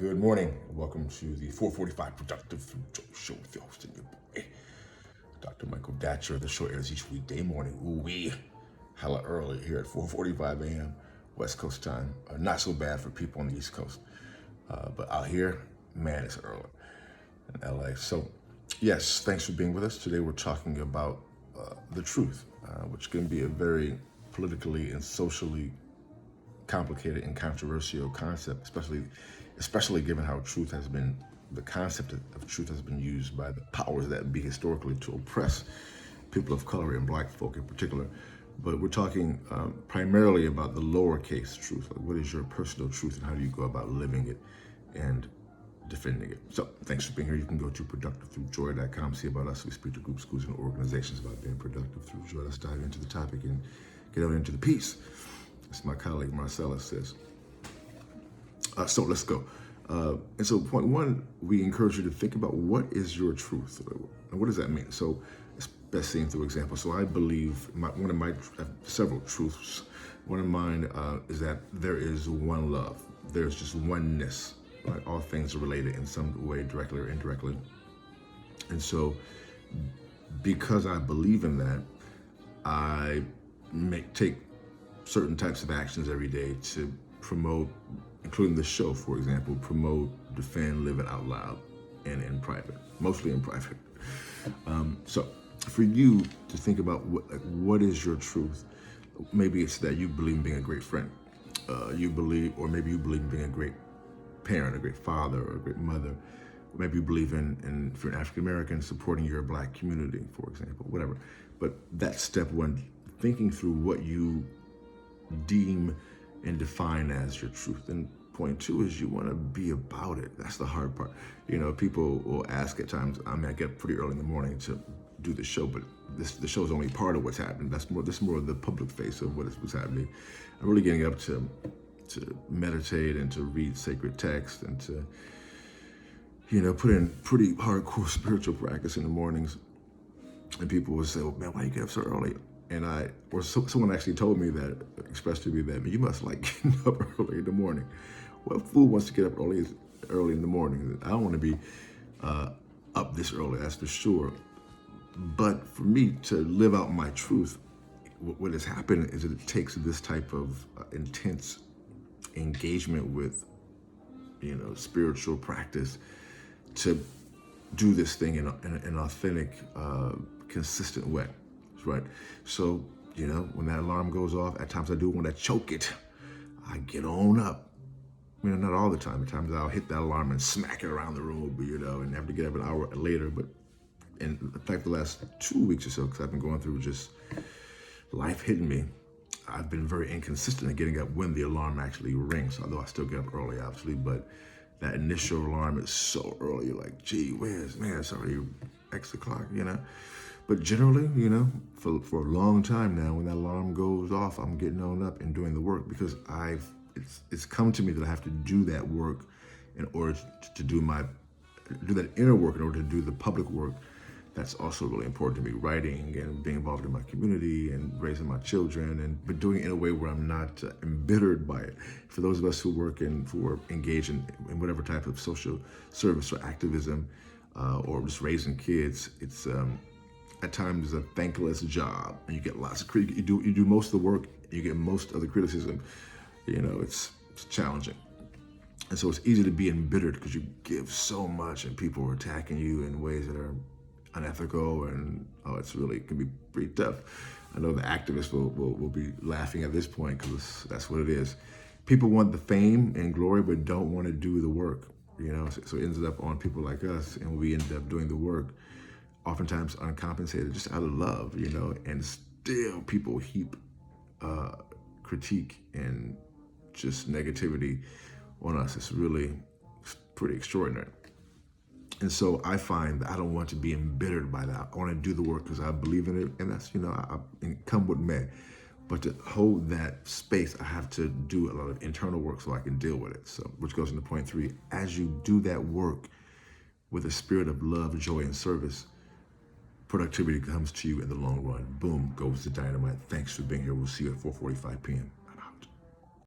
Good morning. Welcome to the 445 Productive Food Show with your host and your boy, Dr. Michael Datcher. The show airs each weekday morning. Ooh-wee, hella early here at 4:45 a.m. West Coast time. Not so bad for people on the East Coast. But out here, man, it's early in LA. So, yes, thanks for being with us. Today we're talking about the truth, which can be a very politically and socially complicated and controversial concept, especially given how the concept of truth has been used by the powers that be historically to oppress people of color and black folk in particular. But we're talking primarily about the lowercase truth. Like, what is your personal truth and how do you go about living it and defending it? So thanks for being here. You can go to productivethroughjoy.com, see about us. We speak to groups, schools, and organizations about being productive through joy. Let's dive into the topic and get out into the piece, as my colleague Marcella says. So let's go. And so point one, we encourage you to think about what is your truth? And what does that mean? So it's best seen through example. So I believe one of my several truths. One of mine is that there is one love. There's just oneness. Right? All things are related in some way, directly or indirectly. And so because I believe in that, I take certain types of actions every day to promote, including the show, for example, promote, defend, live it out loud, and in private, mostly in private. So for you to think about what is your truth, maybe it's that you believe in being a great friend, or maybe you believe in being a great parent, a great father, or a great mother. Maybe you believe in if you're an African American, supporting your black community, for example, whatever. But that's step one, thinking through what you deem and define as your truth. And point two is you want to be about it. That's the hard part. You know, people will ask at times, I get up pretty early in the morning to do the show, but the show is only part of what's happening. This is more of the public face of what's happening. I'm really getting up to meditate and to read sacred text and to, put in pretty hardcore spiritual practice in the mornings. And people will say, well, man, why you get up so early? And someone actually told me that, expressed to me that, you must like getting up early in the morning. What fool wants to get up early in the morning? I don't want to be up this early, that's for sure. But for me to live out my truth, what has happened is that it takes this type of intense engagement with, spiritual practice to do this thing in an authentic, consistent way. Right. So, when that alarm goes off, at times I do want to choke it. I get on up. Not all the time. At times I'll hit that alarm and smack it around the room, and have to get up an hour later. But in fact, the last 2 weeks or so, because I've been going through just life hitting me, I've been very inconsistent in getting up when the alarm actually rings, although I still get up early, obviously. But that initial alarm is so early. You're like, gee whiz, man, it's already X o'clock, But generally, for a long time now, when that alarm goes off, I'm getting on up and doing the work because it's come to me that I have to do that work in order to do that inner work in order to do the public work. That's also really important to me, writing and being involved in my community and raising my children, but doing it in a way where I'm not embittered by it. For those of us who are engaged in whatever type of social service or activism, or just raising kids, it's at times a thankless job, and you get lots of you do most of the work, you get most of the criticism. It's challenging, and so it's easy to be embittered because you give so much, and people are attacking you in ways that are unethical, and it can be pretty tough. I know the activists will be laughing at this point because that's what it is. People want the fame and glory, but don't want to do the work. So it ends up on people like us, and we end up doing the work, oftentimes uncompensated, just out of love, and still people heap critique and just negativity on us. It's pretty extraordinary. And so I find that I don't want to be embittered by that. I want to do the work because I believe in it, and that's, I come what may. But to hold that space, I have to do a lot of internal work so I can deal with it. So, which goes into point three. As you do that work with a spirit of love, joy, and service, productivity comes to you in the long run. Boom, goes the dynamite. Thanks for being here. We'll see you at 4:45 p.m.